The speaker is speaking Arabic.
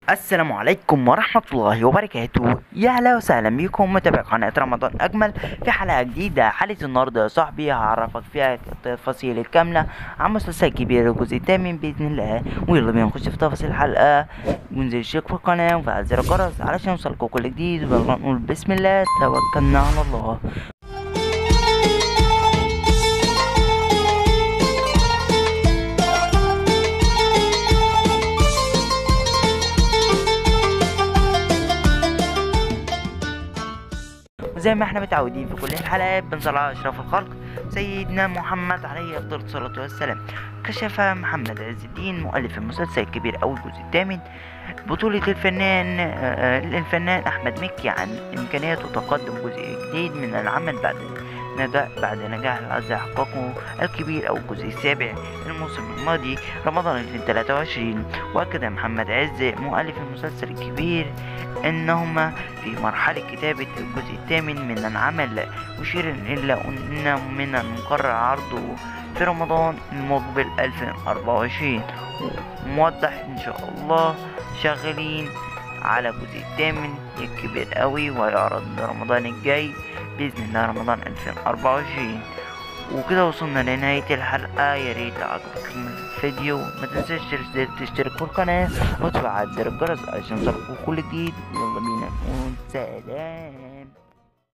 السلام عليكم ورحمة الله وبركاته. يا هلا وسهلا بكم متابعي قناة رمضان أجمل في حلقة جديدة. حلقة النهاردة يا صاحبي هعرفك فيها التفاصيل الكاملة عن مسلسل كبير الجزء الثامن بإذن الله. ويلا بينا نخش في تفاصيل الحلقة، وننزل اشترك في القناة وفعل زر الجرس علشان يوصلكوا كل جديد. ويلا نقول بسم الله توكلنا على الله. وزي ما احنا متعودين في كل الحلقات بنصلي على اشرف الخلق سيدنا محمد عليه افضل الصلاة والسلام. كشف محمد عز الدين مؤلف المسلسل الكبير أو الجزء الثامن بطولة الفنان أحمد مكي عن إمكانية تقدم جزء جديد من العمل بعد نجاح العز حققه الكبير أو الجزء السابع الموسم الماضي رمضان 2023. وأكد محمد عز مؤلف المسلسل الكبير أنهما في مرحلة كتابة الجزء الثامن من العمل، مشيرا إلى أن من المقرر عرضه في رمضان المقبل 2024. موضح إن شاء الله شغالين على الجزء الثامن الكبير قوي، ويعرض رمضان الجاي بإذن الله رمضان 2024. وكده وصلنا لنهاية الحلقة. ياريت لو عجبك الفيديو ما تنساش تشترك في القناة وتفعل زر الجرس عشان يوصلكوا كل جديد. يلا بينا نقول سلام.